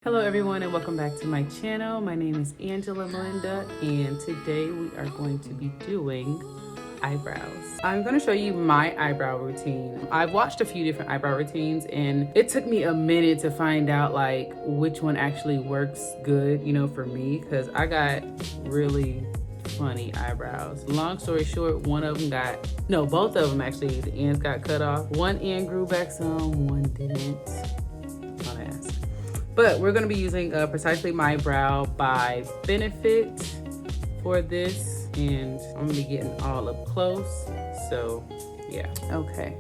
Hello everyone and welcome back to my channel. My name is Angela Melinda and today we are going to be doing eyebrows. I'm going to show you my eyebrow routine. I've watched a few different eyebrow routines and it took me a minute to find out like which one actually works good, you know, for me, because I got really funny eyebrows. Long story short, both of them actually, the ends got cut off. One end grew back some, one didn't. Don't ask. But we're going to be using Precisely My Brow by Benefit for this, and I'm going to be getting all up close. So yeah. Okay.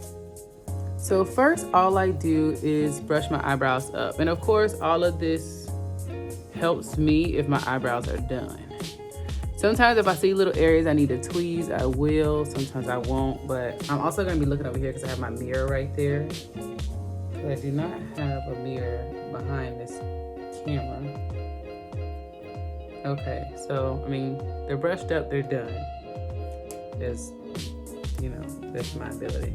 So first, all I do is brush my eyebrows up. And of course, all of this helps me if my eyebrows are done. Sometimes if I see little areas I need to tweeze, I will. Sometimes I won't. But I'm also going to be looking over here because I have my mirror right there. But I do not have a mirror behind this camera. Okay, so, I mean, they're brushed up, they're done. Just, you know, that's my ability.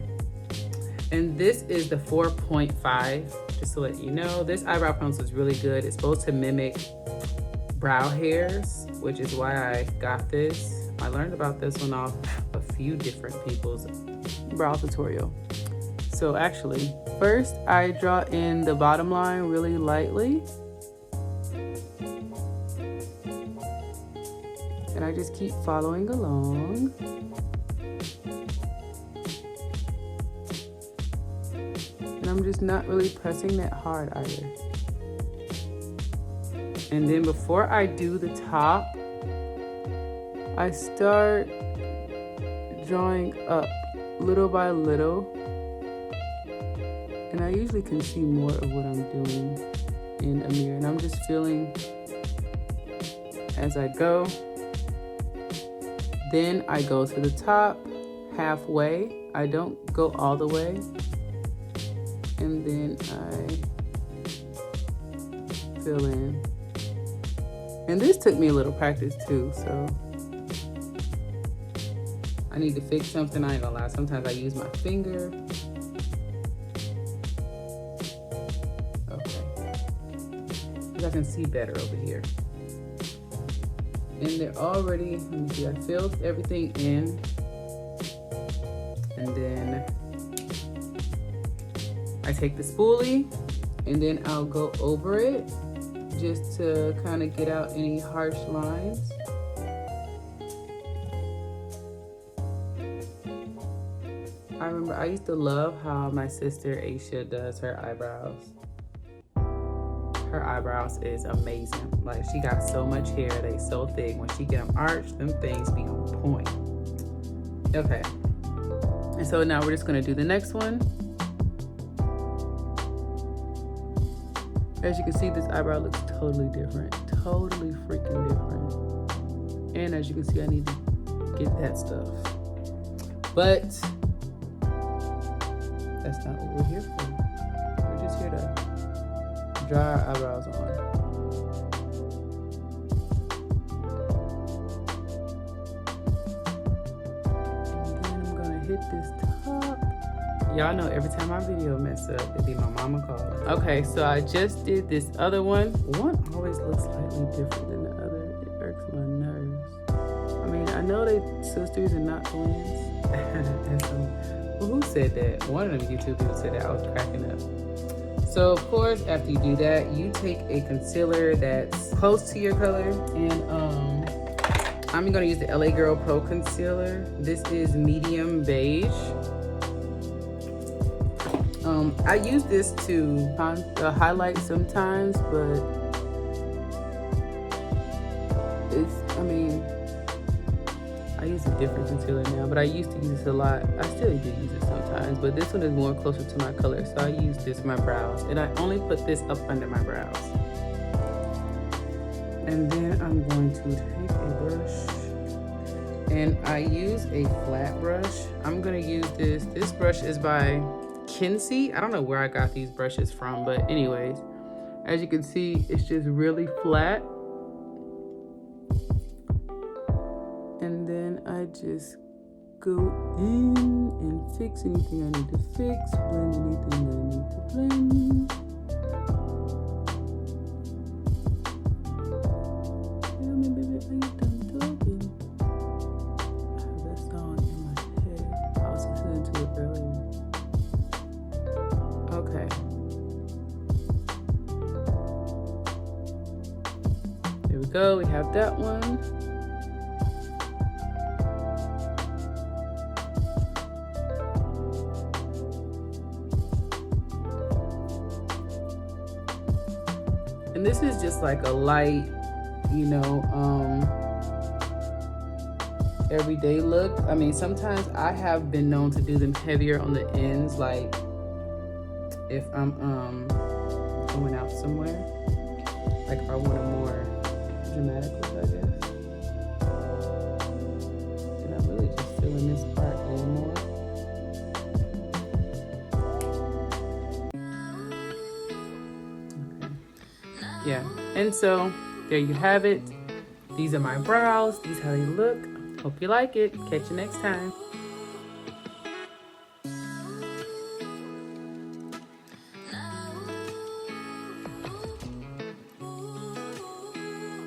And this is the 4.5, just to let you know. This eyebrow pencil is really good. It's supposed to mimic brow hairs, which is why I got this. I learned about this one off a few different people's brow tutorial. So actually, first I draw in the bottom line really lightly. And I just keep following along. And I'm just not really pressing that hard either. And then before I do the top, I start drawing up little by little. And I usually can see more of what I'm doing in a mirror. And I'm just feeling as I go. Then I go to the top halfway. I don't go all the way. And then I fill in. And this took me a little practice too, so I need to fix something. I ain't gonna lie. Sometimes I use my finger. I can see better over here. And they're already, let me see, I filled everything in. And then I take the spoolie and then I'll go over it just to kind of get out any harsh lines. I remember I used to love how my sister Aisha does her eyebrows. Her eyebrows is amazing. Like, she got so much hair, they so thick. When she get them arched, them things be on point. Okay. And so now we're just gonna do the next one. As you can see, this eyebrow looks totally different. Totally freaking different. And as you can see, I need to get that stuff. But that's not what we're here for. We're just here to draw our eyebrows on. And then I'm gonna hit this top. Y'all know every time my video mess up, it'd be my mama calling. Okay, so I just did this other one. One always looks slightly different than the other. It irks my nerves. I mean, I know they sisters and not twins. And so, well, who said that? One of them YouTube people said that. I was cracking up. So of course, after you do that, you take a concealer that's close to your color. And I'm gonna use the LA Girl Pro Concealer. This is medium beige. I use this to highlight sometimes, but I use a different concealer now, but I used to use this a lot. I still do use it sometimes, but this one is more closer to my color, so I use this for my brows. And I only put this up under my brows. And then I'm going to take a brush, and I use a flat brush. I'm gonna use this. This brush is by Kinsey. I don't know where I got these brushes from, but anyways, as you can see, it's just really flat. And then I just go in and fix anything I need to fix, blend anything that I need to blend. go. We have that one. And this is just like a light, you know, everyday look. I mean, sometimes I have been known to do them heavier on the ends, like if I'm going out somewhere, like I want a more dramatic look, I guess. And I'm really just filling this part in more. Okay. Yeah, and so there you have it. These are my brows. These are how they look. Hope you like it. Catch you next time.